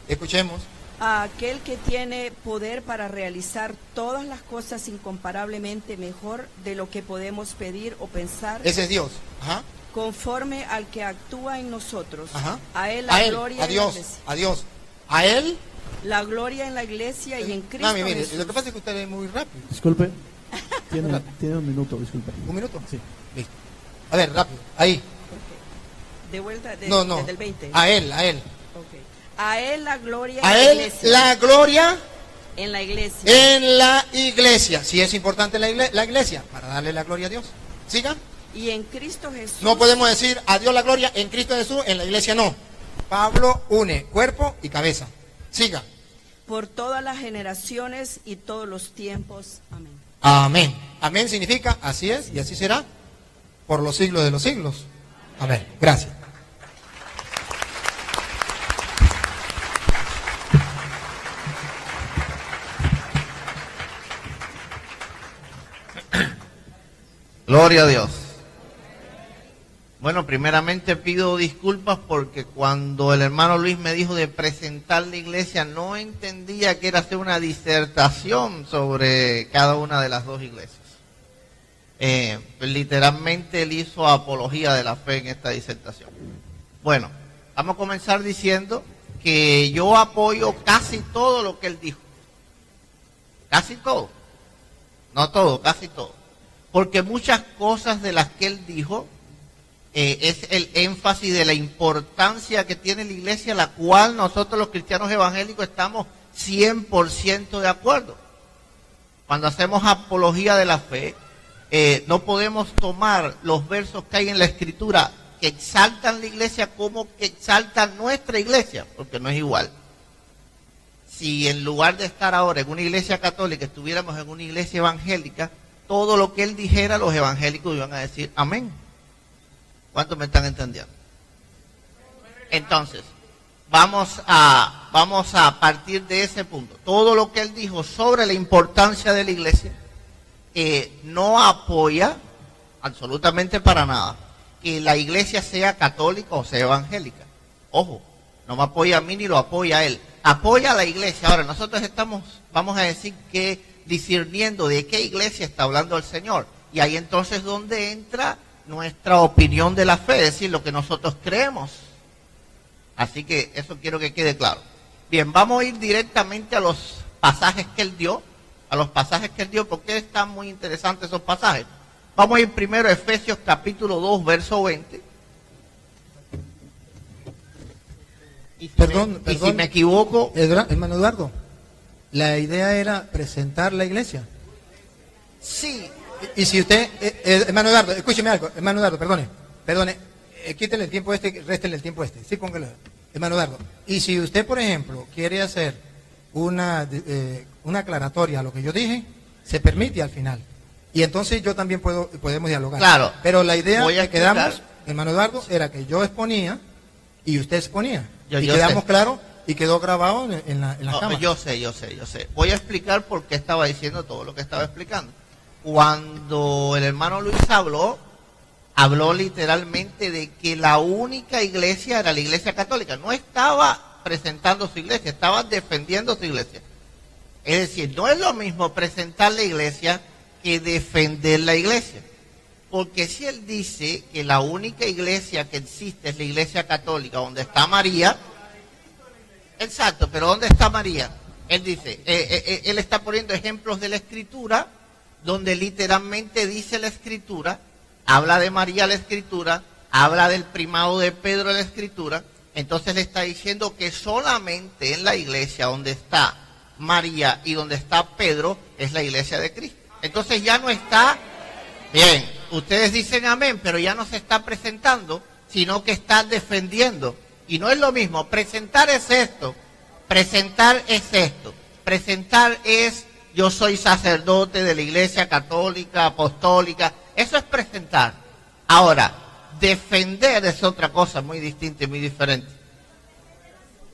Escuchemos. A aquel que tiene poder para realizar todas las cosas incomparablemente mejor de lo que podemos pedir o pensar, Ese es Dios. Ajá. conforme al que actúa en nosotros. Ajá. A él la gloria a en la Dios, iglesia. a Dios. A Él. La gloria en la iglesia y en Cristo Mami, mire, Jesús. lo que pasa es que usted es muy rápido. Disculpe. Tiene un minuto, disculpe. ¿Un minuto? Sí. Listo. A ver, rápido. Ahí. De vuelta No. desde el 20. A Él. Ok. A él la gloria A en la Él iglesia. la gloria En la iglesia. en la iglesia. Si es importante la iglesia, para darle la gloria a Dios. Siga. Y en Cristo Jesús. No podemos decir a Dios la gloria en Cristo Jesús, en la iglesia no. Pablo une cuerpo y cabeza. Siga. Por todas las generaciones y todos los tiempos. Amén. Amén. Amén significa así es y así será por los siglos de los siglos. Amén. Gracias. Gloria a Dios. Bueno, primeramente pido disculpas porque cuando el hermano Luis me dijo de presentar la iglesia, no entendía que era hacer una disertación sobre cada una de las dos iglesias. Literalmente él hizo apología de la fe en esta disertación. Bueno, vamos a comenzar diciendo que yo apoyo casi todo lo que él dijo. Casi todo. No todo, casi todo. Porque muchas cosas de las que él dijo es el énfasis de la importancia que tiene la iglesia, la cual nosotros los cristianos evangélicos estamos 100% de acuerdo. Cuando hacemos apología de la fe, no podemos tomar los versos que hay en la Escritura que exaltan la iglesia como que exaltan nuestra iglesia, porque no es igual. Si en lugar de estar ahora en una iglesia católica, estuviéramos en una iglesia evangélica, todo lo que él dijera, los evangélicos iban a decir amén. ¿Cuántos me están entendiendo? Entonces, vamos a partir de ese punto. Todo lo que él dijo sobre la importancia de la iglesia, no apoya absolutamente para nada que la iglesia sea católica o sea evangélica. Ojo, no me apoya a mí ni lo apoya a él. Apoya a la iglesia. Ahora, nosotros estamos, vamos a decir que discerniendo de qué iglesia está hablando el Señor. Y ahí entonces donde entra nuestra opinión de la fe, es decir, lo que nosotros creemos. Así que eso quiero que quede claro. Bien, vamos a ir directamente a los pasajes que él dio, porque están muy interesantes esos pasajes. Vamos a ir primero a Efesios capítulo 2, verso 20. Perdón. Si me equivoco, Hermano Eduardo, la idea era presentar la iglesia. sí. Y si usted, hermano Eduardo, escúcheme algo, hermano Eduardo, perdone, quítele el tiempo réstele el tiempo sí, póngalo, hermano Eduardo. Y si usted, por ejemplo, quiere hacer una aclaratoria a lo que yo dije, se permite al final. Y entonces yo también podemos dialogar. Claro. Pero la idea Voy a que quedamos, explicar. hermano Eduardo, era que yo exponía y usted exponía. Yo quedamos sé. claros y quedó grabado en las cámaras. Yo sé. Voy a explicar por qué estaba diciendo todo lo que estaba explicando. Cuando el hermano Luis habló literalmente de que la única iglesia era la iglesia católica. No estaba presentando su iglesia, estaba defendiendo su iglesia. Es decir, no es lo mismo presentar la iglesia que defender la iglesia. Porque si él dice que la única iglesia que existe es la iglesia católica, donde está María, exacto, pero ¿dónde está María? Él dice, él está poniendo ejemplos de la Escritura, donde literalmente dice la Escritura, habla de María la Escritura, habla del primado de Pedro la Escritura, entonces le está diciendo que solamente en la iglesia donde está María y donde está Pedro es la iglesia de Cristo. Entonces ya no está, bien, ustedes dicen amén, pero ya no se está presentando, sino que está defendiendo. Y no es lo mismo, presentar es esto, presentar es yo soy sacerdote de la iglesia católica, apostólica, eso es presentar. Ahora, defender es otra cosa muy distinta y muy diferente.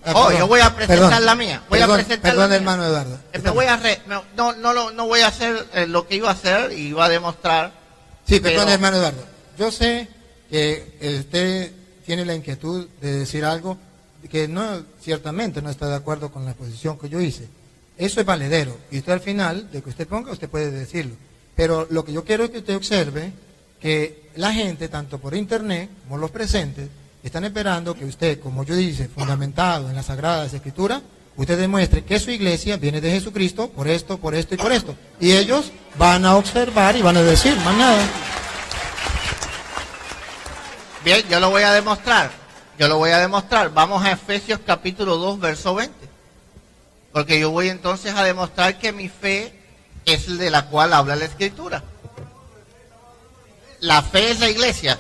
Yo voy a presentar perdón, la mía. Perdón, hermano Eduardo. No voy a hacer lo que iba a hacer y iba a demostrar. Sí, perdón, hermano Eduardo. Yo sé que usted tiene la inquietud de decir algo que no, ciertamente no está de acuerdo con la exposición que yo hice. Eso es valedero. Y usted al final, de que usted ponga, usted puede decirlo. Pero lo que yo quiero es que usted observe que la gente, tanto por internet como los presentes, están esperando que usted, como yo dice, fundamentado en las Sagradas Escrituras, usted demuestre que su iglesia viene de Jesucristo por esto y por esto. Y ellos van a observar y van a decir, más nada. Bien, yo lo voy a demostrar. Vamos a Efesios capítulo 2, verso 20. Porque yo voy entonces a demostrar que mi fe es de la cual habla la Escritura. La fe es la iglesia.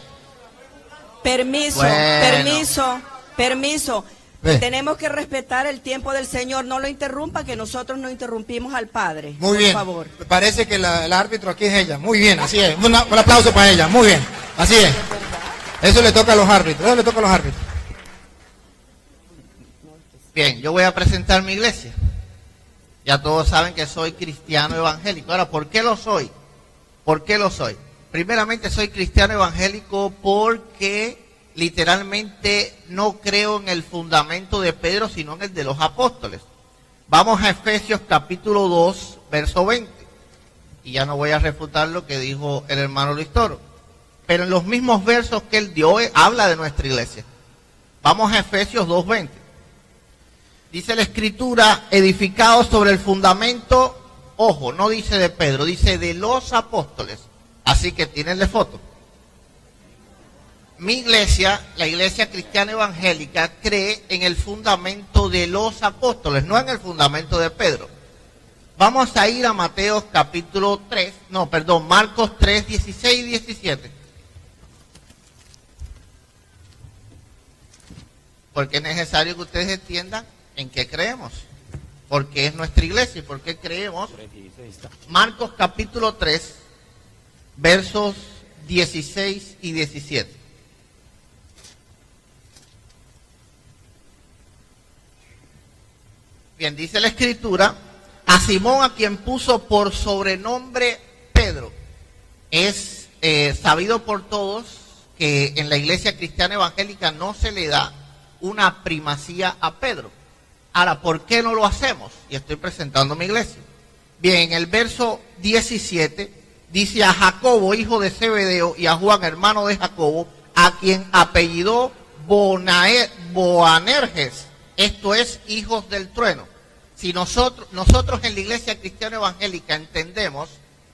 Permiso. Tenemos que respetar el tiempo del Señor. No lo interrumpa, que nosotros no interrumpimos al Padre. Muy bien. Por favor. Parece que el árbitro aquí es ella. Muy bien, así es. Un aplauso para ella. Muy bien. Así es. Eso le toca a los árbitros. Bien, yo voy a presentar mi iglesia. Ya todos saben que soy cristiano evangélico. Ahora, ¿por qué lo soy? Primeramente soy cristiano evangélico porque literalmente no creo en el fundamento de Pedro, sino en el de los apóstoles. Vamos a Efesios capítulo 2, verso 20. Y ya no voy a refutar lo que dijo el hermano Luis Toro. Pero en los mismos versos que él dio, habla de nuestra iglesia. Vamos a Efesios 2, 20. Dice la Escritura, edificados sobre el fundamento, ojo, no dice de Pedro, dice de los apóstoles. Así que tírenle foto. Mi iglesia, la iglesia cristiana evangélica, cree en el fundamento de los apóstoles, no en el fundamento de Pedro. Vamos a ir a Marcos 3, 16 y 17. Porque es necesario que ustedes entiendan en qué creemos. Porque es nuestra iglesia y por qué creemos. Marcos capítulo 3, versos 16 y 17. Bien, dice la Escritura, a Simón, a quien puso por sobrenombre Pedro. Es sabido por todos que en la iglesia cristiana evangélica no se le da una primacía a Pedro. Ahora, ¿por qué no lo hacemos? Y estoy presentando mi iglesia. Bien, en el verso 17 dice a Jacobo, hijo de Zebedeo, y a Juan, hermano de Jacobo, a quien apellidó Boanerges, esto es, hijos del trueno. Si nosotros en la iglesia cristiana evangélica entendemos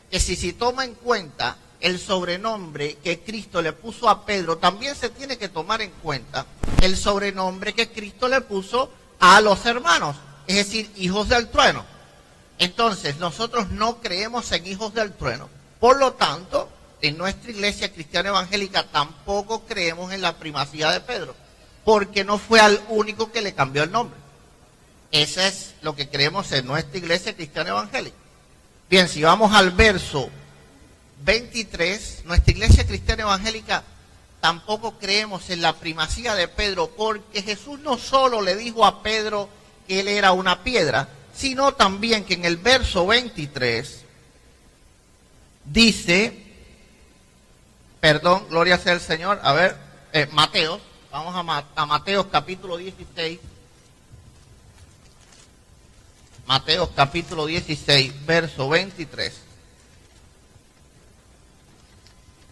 que si se toma en cuenta el sobrenombre que Cristo le puso a Pedro, también se tiene que tomar en cuenta el sobrenombre que Cristo le puso a los hermanos, es decir, hijos del trueno. Entonces, nosotros no creemos en hijos del trueno. Por lo tanto, en nuestra iglesia cristiana evangélica tampoco creemos en la primacía de Pedro, porque no fue al único que le cambió el nombre. Eso es lo que creemos en nuestra iglesia cristiana evangélica. Bien, si vamos al verso 23, nuestra iglesia cristiana evangélica tampoco creemos en la primacía de Pedro, porque Jesús no solo le dijo a Pedro que él era una piedra, sino también que en el verso 23 dice, gloria sea el Señor, Mateos, vamos a Mateos capítulo 16, Mateos capítulo 16, verso 23.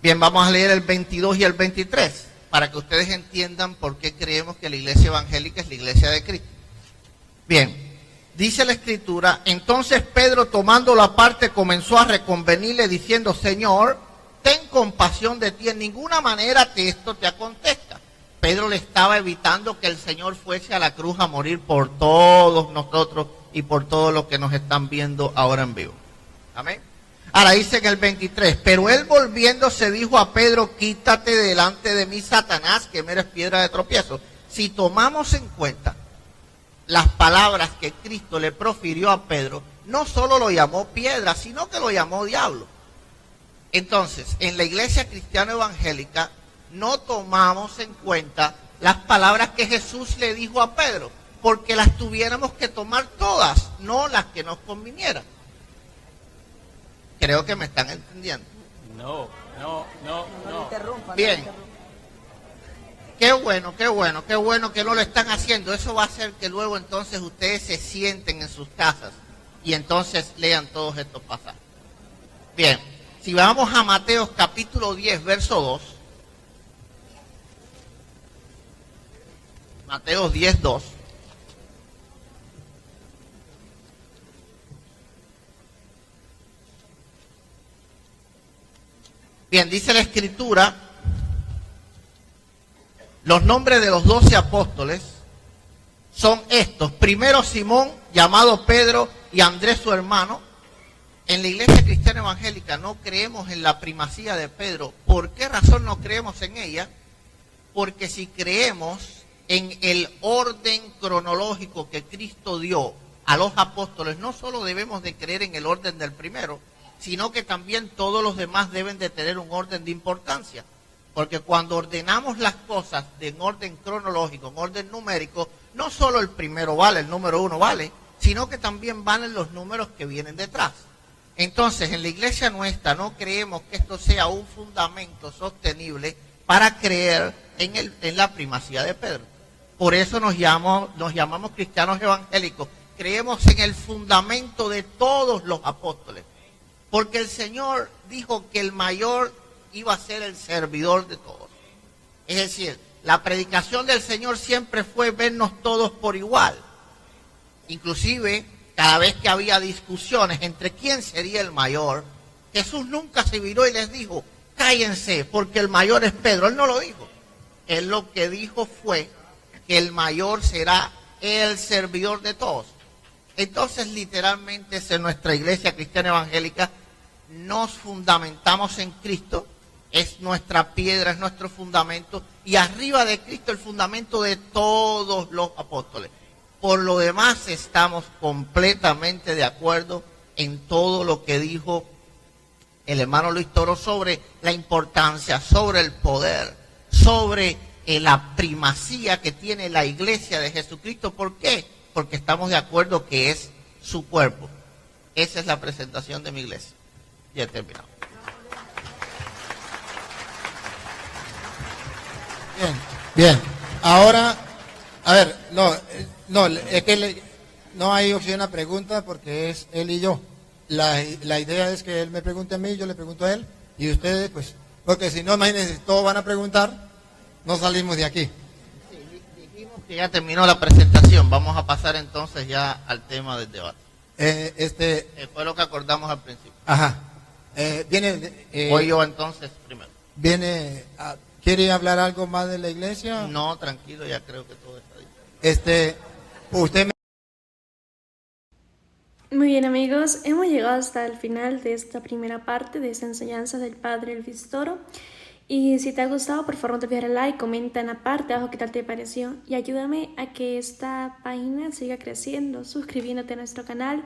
Bien, vamos a leer el 22 y el 23, para que ustedes entiendan por qué creemos que la iglesia evangélica es la iglesia de Cristo. Bien, dice la Escritura, entonces Pedro tomando la parte comenzó a reconvenirle diciendo, Señor, ten compasión de ti, en ninguna manera esto te acontezca. Pedro le estaba evitando que el Señor fuese a la cruz a morir por todos nosotros y por todos los que nos están viendo ahora en vivo. Amén. Ahora dice en el 23, pero él volviéndose dijo a Pedro, quítate delante de mí, Satanás, que me eres piedra de tropiezo. Si tomamos en cuenta las palabras que Cristo le profirió a Pedro, no solo lo llamó piedra, sino que lo llamó diablo. Entonces, en la iglesia cristiana evangélica no tomamos en cuenta las palabras que Jesús le dijo a Pedro. porque las tuviéramos que tomar todas, no las que nos convinieran. Creo que me están entendiendo. No. Bien. Qué bueno que no lo están haciendo. Eso va a hacer que luego entonces ustedes se sienten en sus casas y entonces lean todos estos pasajes. Bien, si vamos a Mateo capítulo 10, verso 2. Mateo 10, 2. Bien, dice la Escritura, los nombres de los 12 apóstoles son estos. Primero Simón, llamado Pedro, y Andrés su hermano. En la Iglesia Cristiana Evangélica no creemos en la primacía de Pedro. ¿Por qué razón no creemos en ella? Porque si creemos en el orden cronológico que Cristo dio a los apóstoles, no solo debemos de creer en el orden del primero, sino que también todos los demás deben de tener un orden de importancia. Porque cuando ordenamos las cosas en orden cronológico, en orden numérico, no solo el primero vale, el número 1 vale, sino que también valen los números que vienen detrás. Entonces, en la iglesia nuestra no creemos que esto sea un fundamento sostenible para creer en la primacía de Pedro. Por eso nos llamamos cristianos evangélicos. Creemos en el fundamento de todos los apóstoles. Porque el Señor dijo que el mayor iba a ser el servidor de todos. Es decir, la predicación del Señor siempre fue vernos todos por igual. Inclusive, cada vez que había discusiones entre quién sería el mayor, Jesús nunca se viró y les dijo, cállense, porque el mayor es Pedro. Él no lo dijo. Él lo que dijo fue que el mayor será el servidor de todos. Entonces, literalmente, en nuestra iglesia cristiana evangélica, nos fundamentamos en Cristo, es nuestra piedra, es nuestro fundamento, y arriba de Cristo el fundamento de todos los apóstoles. Por lo demás estamos completamente de acuerdo en todo lo que dijo el hermano Luis Toro sobre la importancia, sobre el poder, sobre la primacía que tiene la iglesia de Jesucristo. ¿Por qué? Porque estamos de acuerdo que es su cuerpo. Esa es la presentación de mi iglesia. Ya he terminado. Bien. Ahora, a ver, no, es que no hay opción a pregunta porque es él y yo. La idea es que él me pregunte a mí, yo le pregunto a él, y ustedes, pues, porque si no, imagínense, todos van a preguntar, no salimos de aquí. Sí, dijimos que ya terminó la presentación. Vamos a pasar entonces ya al tema del debate. Fue lo que acordamos al principio. Ajá. Voy yo entonces primero. ¿Quiere hablar algo más de la iglesia? No, tranquilo, ya creo que todo está dicho. Usted Muy bien, amigos, hemos llegado hasta el final de esta primera parte de esta enseñanza del Padre Luis Toro. Y si te ha gustado, por favor no te olvides de like, comenta en la parte abajo qué tal te pareció y ayúdame a que esta página siga creciendo, suscribiéndote a nuestro canal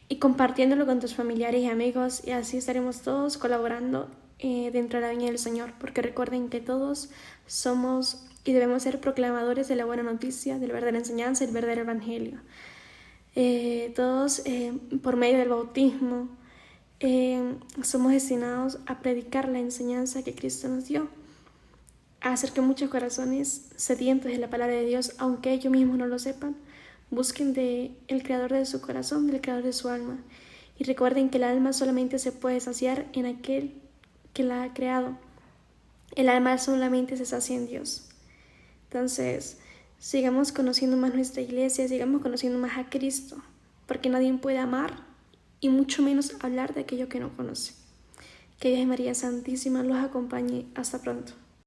y compartiéndolo con tus familiares y amigos, y así estaremos todos colaborando dentro de la viña del Señor, porque recuerden que todos somos y debemos ser proclamadores de la buena noticia, de la verdadera enseñanza y del verdadero evangelio. Todos por medio del bautismo somos destinados a predicar la enseñanza que Cristo nos dio, a hacer que muchos corazones sedientos de la palabra de Dios, aunque ellos mismos no lo sepan, busquen del Creador de su corazón, del Creador de su alma. Y recuerden que el alma solamente se puede saciar en aquel que la ha creado. El alma solamente se sacia en Dios. Entonces, sigamos conociendo más nuestra iglesia, sigamos conociendo más a Cristo, porque nadie puede amar y mucho menos hablar de aquello que no conoce. Que Dios y María Santísima los acompañe. Hasta pronto.